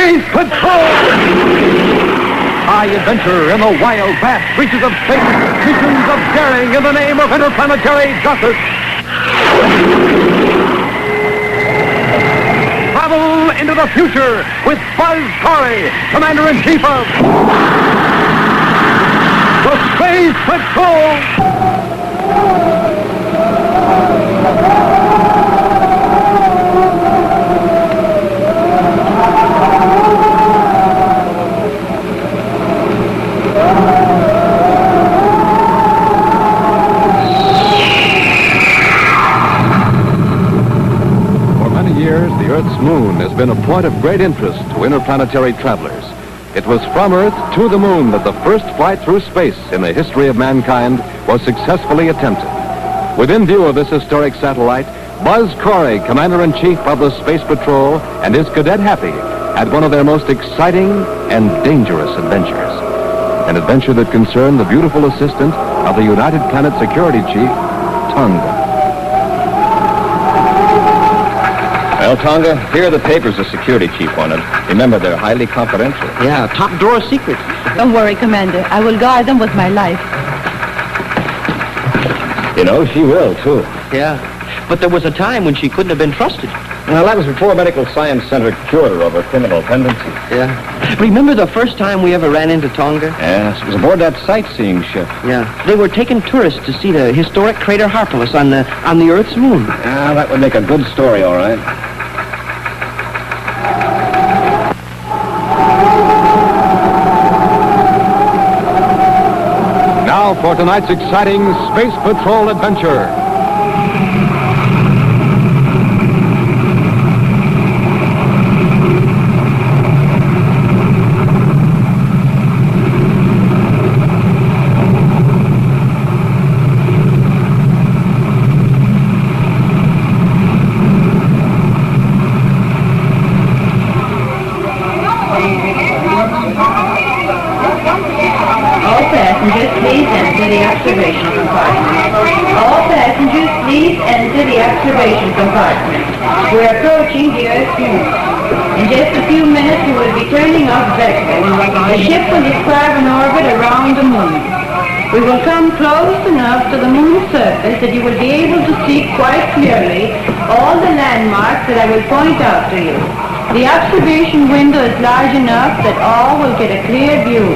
Space Patrol! High adventure in the wild, vast reaches of space. Missions of daring in the name of interplanetary justice. Travel into the future with Buzz Corry, Commander-in-Chief of the Space Patrol! The Earth's moon has been a point of great interest to interplanetary travelers. It was from Earth to the moon that the first flight through space in the history of mankind was successfully attempted. Within view of this historic satellite, Buzz Corry, Commander-in-Chief of the Space Patrol, and his Cadet Happy had one of their most exciting and dangerous adventures. An adventure that concerned the beautiful assistant of the United Planet Security Chief, 𝓜𝓮𝓵. Well, Tonga, here are the papers the security chief wanted. Remember, they're highly confidential. Yeah, top drawer secrets. Don't worry, Commander. I will guard them with my life. You know, she will, too. Yeah, but there was a time when she couldn't have been trusted. Well, that was before Medical Science Center cured her of her criminal tendencies. Yeah. Remember the first time we ever ran into Tonga? Yes, it was aboard that sightseeing ship. Yeah. They were taking tourists to see the historic crater Harpalus on the Earth's moon. Yeah, that would make a good story, all right. Now for tonight's exciting Space Patrol adventure. Please enter the observation compartment. All passengers, please enter the observation compartment. We're approaching the Earth's moon. In just a few minutes, we will be turning off vectors. The ship will describe an orbit around the moon. We will come close enough to the moon's surface that you will be able to see quite clearly all the landmarks that I will point out to you. The observation window is large enough that all will get a clear view.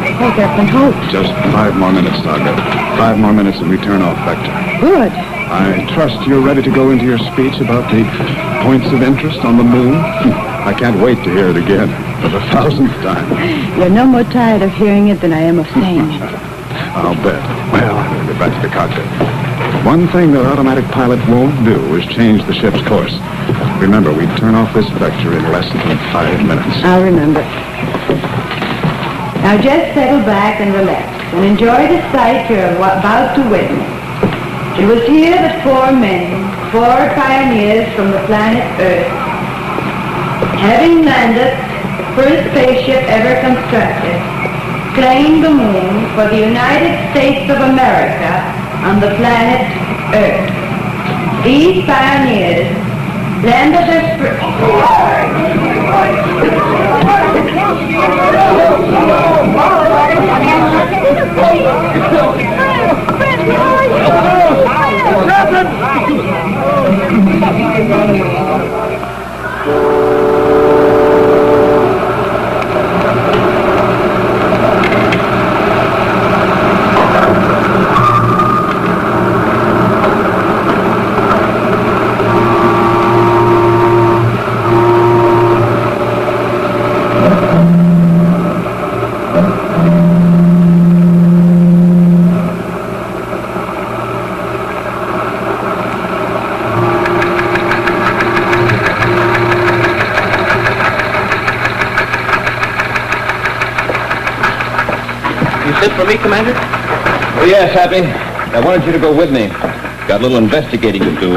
Oh, Captain Hope. Just 5 more minutes, Tonga. 5 more minutes and we turn off vector. Good. I trust you're ready to go into your speech about the points of interest on the moon. I can't wait to hear it again for the 1000th time. You're no more tired of hearing it than I am of saying it. I'll bet. Well, I'm going to get back to the cockpit. One thing the automatic pilot won't do is change the ship's course. Remember, we turn off this vector in less than 5 minutes. I'll remember. Now just settle back and relax and enjoy the sight you're about to witness. It was here that 4 men, 4 pioneers from the planet Earth, having landed the first spaceship ever constructed, claimed the moon for the United States of America on the planet Earth. These pioneers landed their For me, Commander? Oh, yes, Happy. I wanted you to go with me. Got a little investigating to do.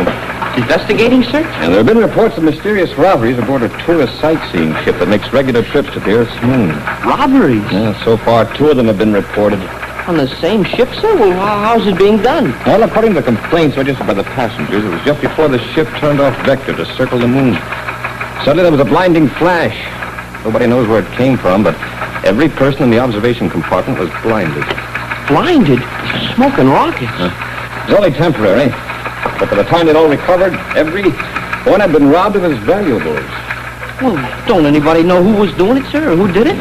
Investigating, sir? And there have been reports of mysterious robberies aboard a tourist sightseeing ship that makes regular trips to the Earth's moon. Robberies? Yeah, so far, 2 of them have been reported. On the same ship, sir? Well, how's it being done? Well, according to the complaints registered by the passengers, it was just before the ship turned off vector to circle the moon. Suddenly there was a blinding flash. Nobody knows where it came from, but every person in the observation compartment was blinded. Blinded? Smoking rockets? It was only temporary. But by the time they'd all recovered, every one had been robbed of his valuables. Well, don't anybody know who was doing it, sir, or who did it?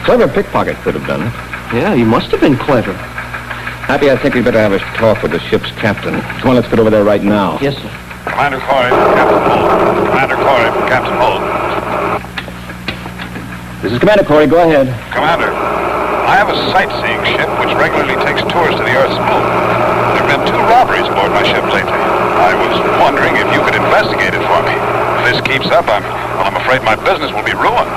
Clever pickpocket could have done it. Yeah, he must have been clever. Happy, I think we'd better have a talk with the ship's captain. Come on, let's get over there right now. Yes, sir. Commander Corry from Captain Hull. Commander Corry from Captain Hull. This is Commander Corry. Go ahead. Commander, I have a sightseeing ship which regularly takes tours to the Earth's moon. There have been 2 robberies aboard my ship lately. I was wondering if you could investigate it for me. If this keeps up, I'm afraid my business will be ruined.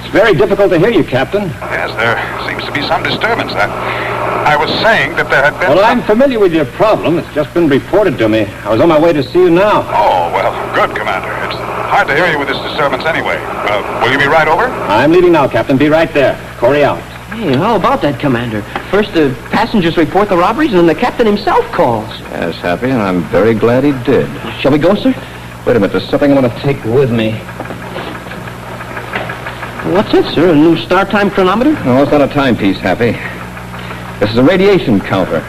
It's very difficult to hear you, Captain. Yes, there seems to be some disturbance. I was saying that there had been... Well, I'm familiar with your problem. It's just been reported to me. I was on my way to see you now. Oh, well, good, Commander. It's hard to hear you with this disturbance anyway. Will you be right over? I'm leaving now, Captain. Be right there. Corry out. Hey, how about that, Commander? First the passengers report the robberies, and then the captain himself calls. Yes, Happy, and I'm very glad he did. Shall we go, sir? Wait a minute. There's something I want to take with me. What's it, sir? A new start time chronometer? No, it's not a timepiece, Happy. This is a radiation counter.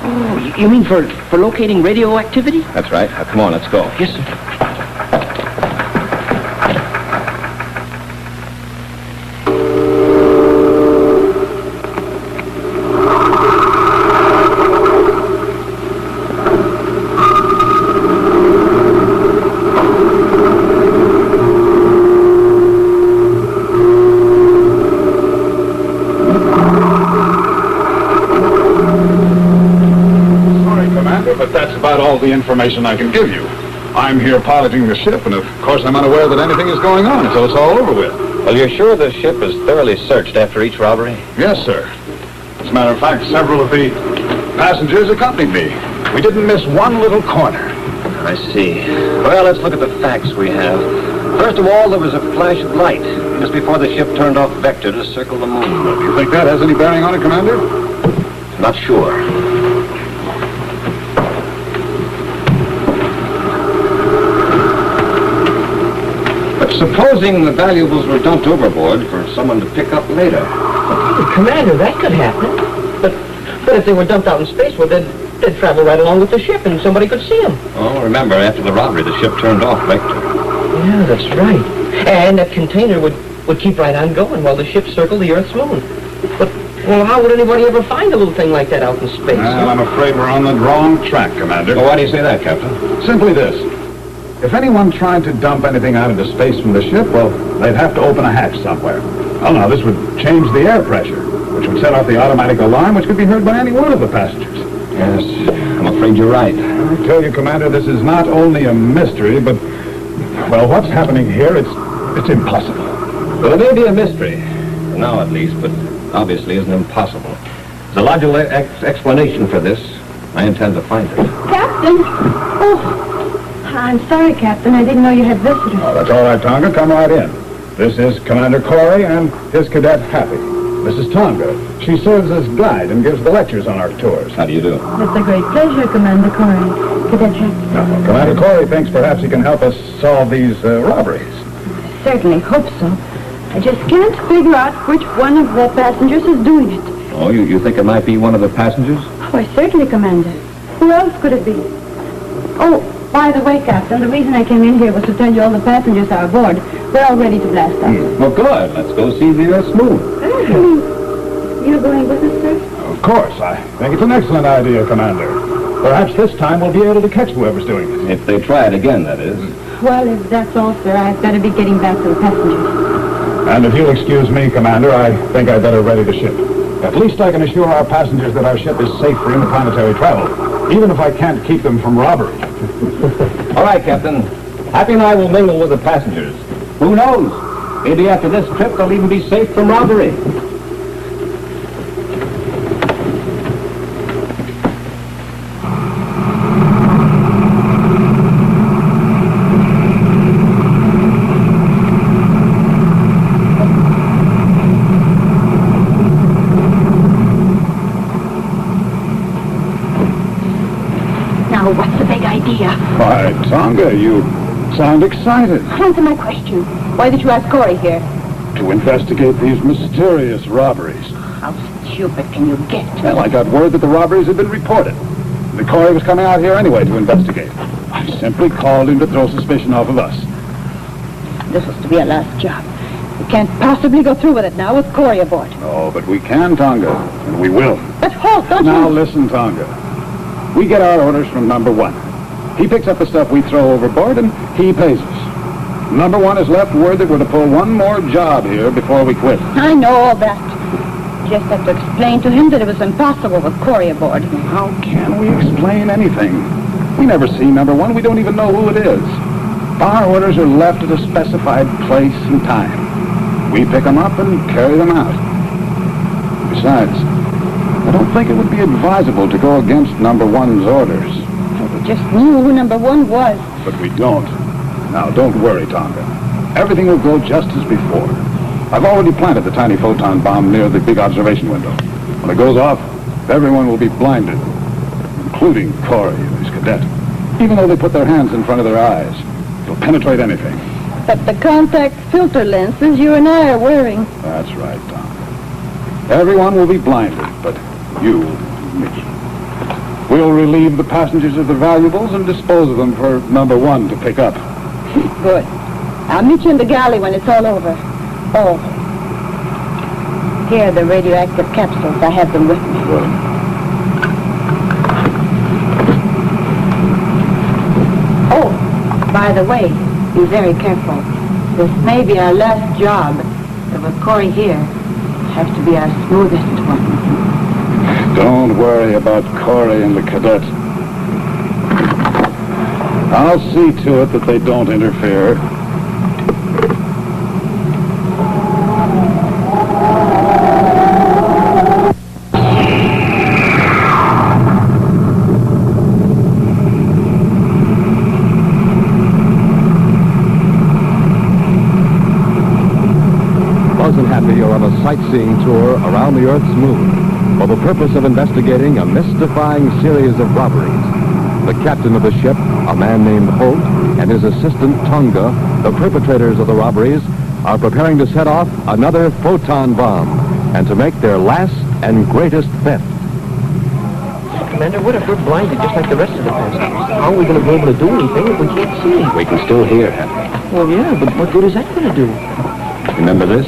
Oh, you mean for locating radioactivity? That's right. Now, come on, let's go. Yes, sir. But that's about all the information I can give you. I'm here piloting the ship, and of course I'm unaware that anything is going on until it's all over with. Well, you're sure the ship is thoroughly searched after each robbery? Yes, sir. As a matter of fact, several of the passengers accompanied me. We didn't miss one little corner. I see. Well, let's look at the facts we have. First of all, there was a flash of light just before the ship turned off vector to circle the moon. Do you think that has any bearing on it, Commander? Not sure. Supposing the valuables were dumped overboard for someone to pick up later. Commander, that could happen. But if they were dumped out in space, well, they'd travel right along with the ship and somebody could see them. Oh, remember, after the robbery, the ship turned off vector. Yeah, that's right. And that container would keep right on going while the ship circled the Earth's moon. But, well, how would anybody ever find a little thing like that out in space? Well, I'm afraid we're on the wrong track, Commander. Well, why do you say that, Captain? Simply this. If anyone tried to dump anything out into space from the ship, well, they'd have to open a hatch somewhere. Well, now, this would change the air pressure, which would set off the automatic alarm, which could be heard by any one of the passengers. Yes, I'm afraid you're right. I tell you, Commander, this is not only a mystery, but, well, what's happening here, it's impossible. Well, it may be a mystery, now at least, but obviously isn't impossible. There's a logical explanation for this. I intend to find it. Captain! Oh, I'm sorry, Captain. I didn't know you had visitors. Oh, that's all right, Tonga. Come right in. This is Commander Corry and his Cadet Happy. This is Tonga. She serves as guide and gives the lectures on our tours. How do you do? It's a great pleasure, Commander Corry. Cadet Happy. Now, Commander Corry thinks perhaps he can help us solve these robberies. I certainly hope so. I just can't figure out which one of the passengers is doing it. Oh, you think it might be one of the passengers? Why, certainly, Commander. Who else could it be? Oh, by the way, Captain, the reason I came in here was to tell you all the passengers are aboard. We're all ready to blast off. Well, good. Let's go see the Earth's moon. You're going with us, sir? Of course. I think it's an excellent idea, Commander. Perhaps this time we'll be able to catch whoever's doing it. If they try it again, that is. Well, if that's all, sir, I've got to be getting back to the passengers. And if you'll excuse me, Commander, I think I'd better ready the ship. At least I can assure our passengers that our ship is safe for interplanetary travel, even if I can't keep them from robbery. All right, Captain. Happy and I will mingle with the passengers. Who knows? Maybe after this trip, they'll even be safe from robbery. Now, what's the big idea? Why, Tonga, you sound excited. Answer my question. Why did you ask Corry here? To investigate these mysterious robberies. How stupid can you get? Well, I got word that the robberies had been reported. The Corry was coming out here anyway to investigate. I simply called him to throw suspicion off of us. This was to be our last job. We can't possibly go through with it now with Corry aboard. Oh, but we can, Tonga, and we will. But halt, don't Now you... listen, Tonga. We get our orders from number one. He picks up the stuff we throw overboard, and he pays us. Number one has left word that we're to pull one more job here before we quit. I know all that. Just have to explain to him that it was impossible with Corry aboard. How can we explain anything? We never see number one. We don't even know who it is. Our orders are left at a specified place and time. We pick them up and carry them out. Besides, I don't think it would be advisable to go against number one's orders. We just knew who number one was. But we don't. Now, don't worry, Tonga. Everything will go just as before. I've already planted the tiny photon bomb near the big observation window. When it goes off, everyone will be blinded, including Corry and his cadet. Even though they put their hands in front of their eyes, it'll penetrate anything. But the contact filter lenses you and I are wearing. That's right, Tonga. Everyone will be blinded, but you and me. We'll relieve the passengers of the valuables and dispose of them for number one to pick up. Good. I'll meet you in the galley when it's all over. Oh. Here are the radioactive capsules. I have them with me. Good. Oh, by the way, be very careful. This may be our last job. But with Corry here, it has to be our smoothest one. Don't worry about Corry and the cadet. I'll see to it that they don't interfere. Buzz and Happy are on a sightseeing tour around the Earth's moon for the purpose of investigating a mystifying series of robberies. The captain of the ship, a man named Holt, and his assistant, Tonga, the perpetrators of the robberies, are preparing to set off another photon bomb and to make their last and greatest theft. Commander, what if we're blinded just like the rest of the passengers? How are we going to be able to do anything if we can't see? We can still hear, Happy. Well, yeah, but what good is that going to do? Remember this?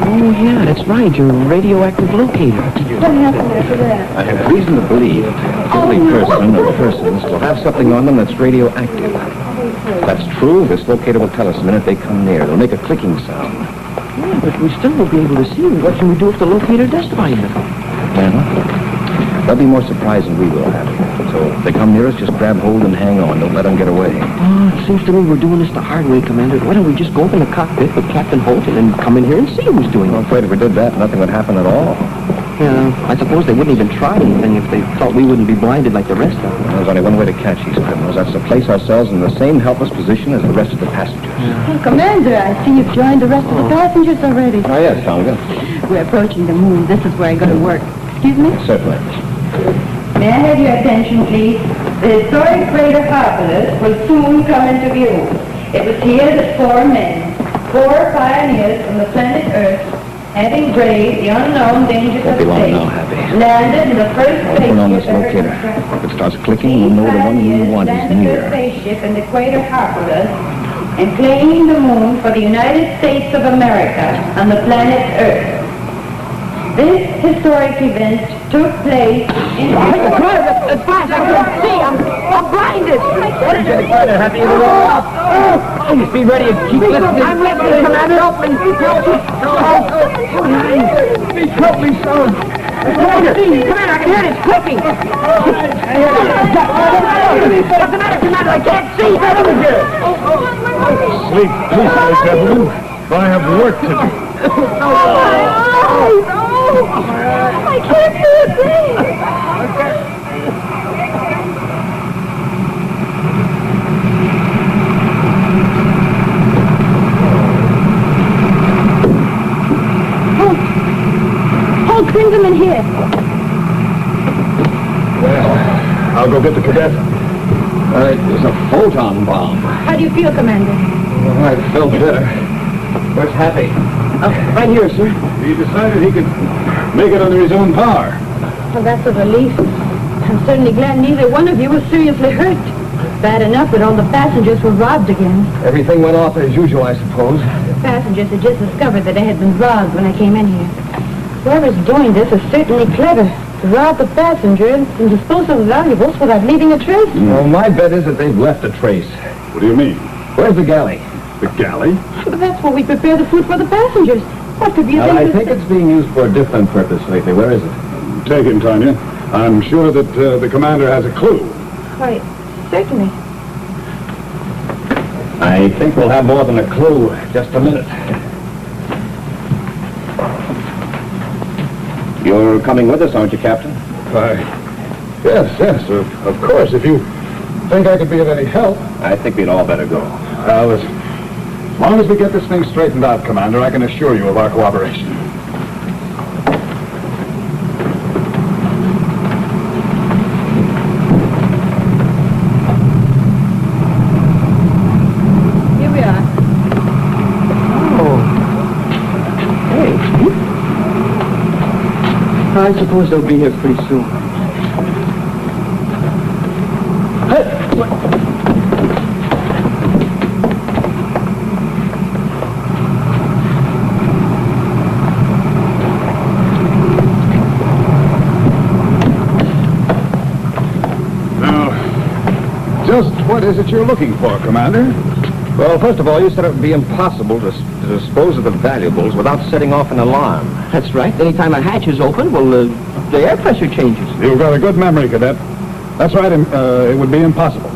Oh, yeah, that's right, your radioactive locator. What happened after that? I have reason to believe every person or persons will have something on them that's radioactive. If that's true, this locator will tell us the minute they come near. It'll make a clicking sound. Yeah, but we still won't be able to see. What can we do if the locator does find them? Well, they'll be more surprised than we will, Happy. So if they come near us, just grab hold and hang on. Don't let them get away. Oh, it seems to me we're doing this the hard way, Commander. Why don't we just go up in the cockpit with Captain Holt and then come in here and see who's doing it? I'm afraid if we did that, nothing would happen at all. Yeah, I suppose they wouldn't even try anything if they thought we wouldn't be blinded like the rest of them. There's only one way to catch these criminals. That's to place ourselves in the same helpless position as the rest of the passengers. Oh, Commander, I see you've joined the rest of the passengers already. Oh, yes, Tonga. We're approaching the moon. This is where I go to work. Excuse me? Certainly. May I have your attention, please? The historic crater Paralyzer will soon come into view. It was here that four pioneers from the planet Earth, having braved the unknown dangers of Won't be long space, now, Happy. landed in the first Open on this spaceship ever locator. constructed. If it starts clicking, we'll know the one we want is landed the near. first spaceship in the crater Paralyzer and claiming the moon for the United States of America on the planet Earth. This historic event took place in... It's flash, I can't see. I'm blinded. What is it, Commander? Happy in the world? Oh, just be ready and keep listening. I'm listening, Commander. Help me. Please help me, son. Commander, I can hear this clicking. What's the matter, Commander? I can't see. Sleep peacefully, gentlemen. I have work to do. No. I can't see a thing. Holt, bring them in here. Well, I'll go get the cadet. It was a photon bomb. How do you feel, Commander? Oh, I felt better. Where's Happy? Right here, sir. He decided he could make it under his own power. Well, that's a relief. I'm certainly glad neither one of you was seriously hurt. Bad enough that all the passengers were robbed again. Everything went off as usual, I suppose. The passengers had just discovered that they had been robbed when I came in here. Whoever's doing this is certainly clever. To rob the passengers and dispose of the valuables without leaving a trace. Well, my bet is that they've left a trace. What do you mean? Where's the galley? The galley? But that's where we prepare the food for the passengers. What could be of I interest? think it's being used for a different purpose lately. Where is it? Take him, Tanya. I'm sure that the commander has a clue. Why, certainly. I think we'll have more than a clue. Just a minute. You're coming with us, aren't you, Captain? Yes, of course. If you think I could be of any help. I think we'd all better go. Well, as long as we get this thing straightened out, Commander, I can assure you of our cooperation. Here we are. I suppose they'll be here pretty soon. Now, just what is it you're looking for, Commander? Well, first of all, you said it would be impossible to dispose of the valuables without setting off an alarm. That's right. Anytime a hatch is open, well, the air pressure changes. You've got a good memory, Cadet. That's right, it would be impossible.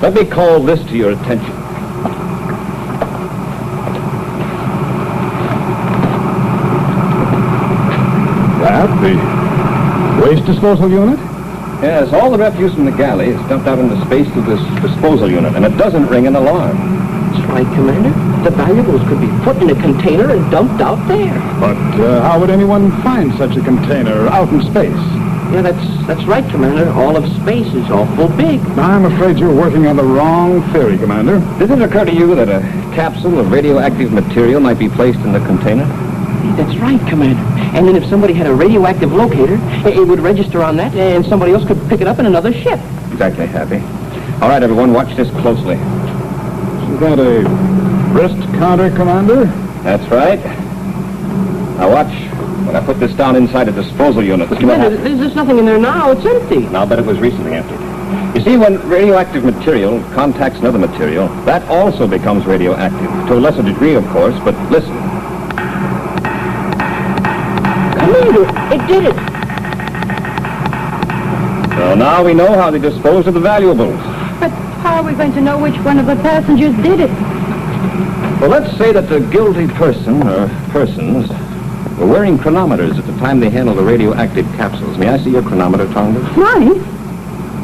Let me call this to your attention. That, the waste disposal unit? Yes, all the refuse from the galley is dumped out into space through this disposal unit, and it doesn't ring an alarm. That's right, Commander. The valuables could be put in a container and dumped out there. But how would anyone find such a container out in space? Yeah, that's right, Commander. All of space is awful big. I'm afraid you're working on the wrong theory, Commander. Did it occur to you that a capsule of radioactive material might be placed in the container? That's right, Commander. And then if somebody had a radioactive locator, it would register on that, and somebody else could pick it up in another ship. Exactly, Happy. All right, everyone, watch this closely. Is that a wrist counter, Commander? That's right. Now watch. When I put this down inside a disposal unit... But Commander, there's nothing in there now. It's empty. And I'll bet it was recently emptied. You see, when radioactive material contacts another material, that also becomes radioactive. To a lesser degree, of course, but listen. Commander, it did it. So now we know how they disposed of the valuables. But how are we going to know which one of the passengers did it? Well, let's say that the guilty person, or persons, were wearing chronometers at the time they handled the radioactive capsules. May I see your chronometer, Tonga? Mine?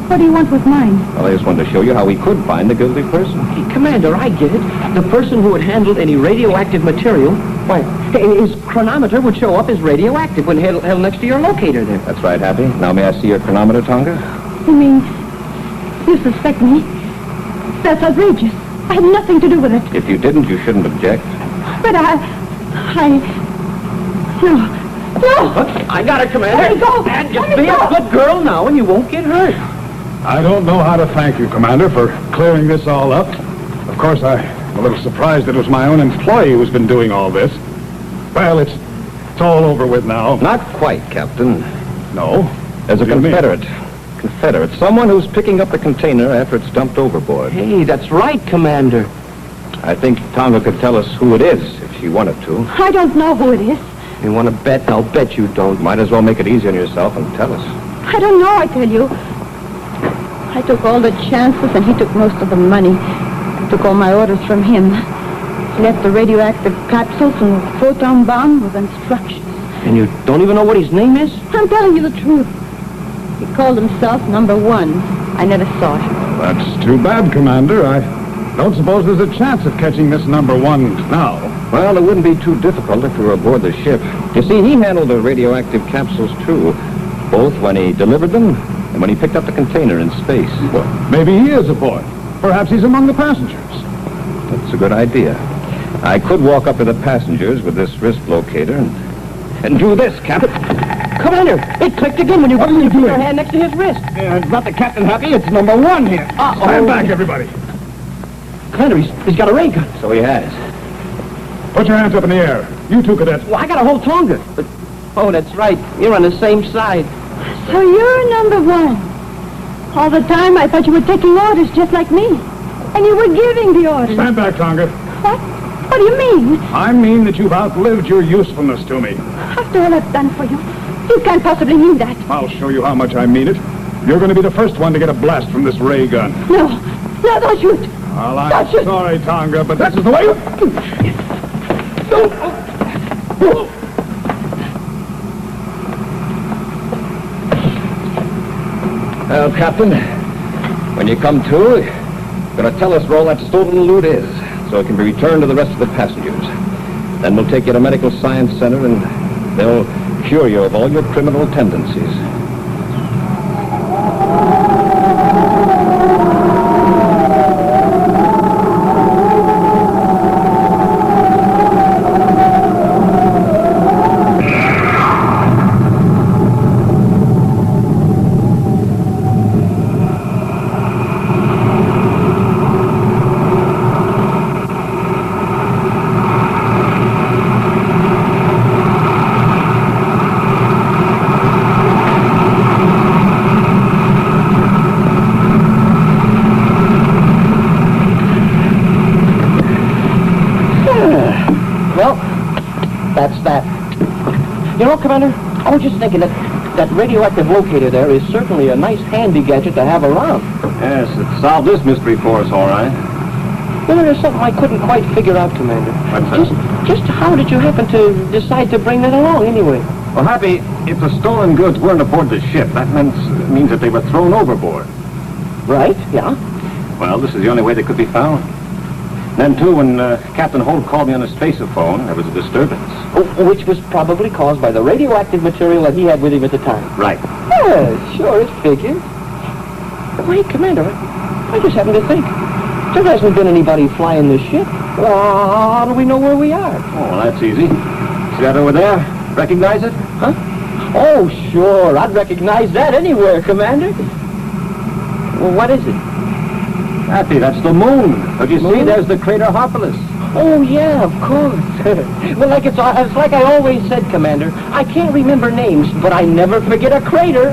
What do you want with mine? Well, I just wanted to show you how we could find the guilty person. Hey, Commander, I get it. The person who had handled any radioactive material, why, his chronometer would show up as radioactive when held next to your locator there. That's right, Happy. Now may I see your chronometer, Tonga? You mean you suspect me? That's outrageous. I had nothing to do with it. If you didn't, you shouldn't object. But No. I got it, Commander. Let me go. And just Let me be a go. good girl now, and you won't get hurt. I don't know how to thank you, Commander, for clearing this all up. Of course, I'm a little surprised that it was my own employee who's been doing all this. Well, it's all over with now. Not quite, Captain. No. There's a What do you mean? Confederate. Someone who's picking up the container after it's dumped overboard. Hey, that's right, Commander. I think Tonga could tell us who it is if she wanted to. I don't know who it is. You want to bet? I'll bet you don't. Might as well make it easy on yourself and tell us. I don't know, I tell you. I took all the chances and he took most of the money. I took all my orders from him. He left the radioactive capsules and the photon bomb with instructions. And you don't even know what his name is? I'm telling you the truth. He called himself number 1. I never saw him. That's too bad, Commander. I don't suppose there's a chance of catching this number 1 now. Well, it wouldn't be too difficult if we were aboard the ship. You see, he handled the radioactive capsules, too. Both when he delivered them And when he picked up the container in space. Well, maybe he is aboard. Perhaps he's among the passengers. That's a good idea. I could walk up to the passengers with this wrist locator and do this, Captain. Commander, it clicked again when you What are you put your doing? hand next to his wrist. It's not the Captain Happy, it's number 1 here. Stand back, everybody. Commander, he's got a ray gun. So he has. Put your hands up in the air. You two cadets. Well, I got a whole tonga. But, oh, that's right. You're on the same side. So you're number 1. All the time I thought you were taking orders just like me. And you were giving the orders. Stand back, Tonga. What? What do you mean? I mean that you've outlived your usefulness to me. After all I've done for you, you can't possibly mean that. I'll show you how much I mean it. You're going to be the first one to get a blast from this ray gun. No, don't shoot. Well, I'm Don't shoot. sorry, Tonga, but this is the way you... Well, Captain, when you come to, you're going to tell us where all that stolen loot is, so it can be returned to the rest of the passengers. Then we'll take you to Medical Science Center, and they'll cure you of all your criminal tendencies. That's that. You know, Commander, I was just thinking that radioactive locator there is certainly a nice handy gadget to have around. Yes, it solved this mystery for us, all right. You know, there's something I couldn't quite figure out, Commander. What's that? Just how did you happen to decide to bring that along, anyway? Well, Happy, if the stolen goods weren't aboard the ship, that means that they were thrown overboard. Right, yeah. Well, this is the only way they could be found. Then, too, when Captain Holt called me on his spaceophone, there was a disturbance. Which was probably caused by the radioactive material that he had with him at the time. Right. Yeah, sure, it figures. Wait, Commander, I just happened to think. There hasn't been anybody flying this ship. Well, how do we know where we are? Oh, well, that's easy. See that over there? Recognize it? Huh? Oh, sure, I'd recognize that anywhere, Commander. Well, what is it? Happy, that's the moon. Don't you see? There's the crater Harpalus. Oh, yeah, of course. Well, it's like I always said, Commander, I can't remember names, but I never forget a crater.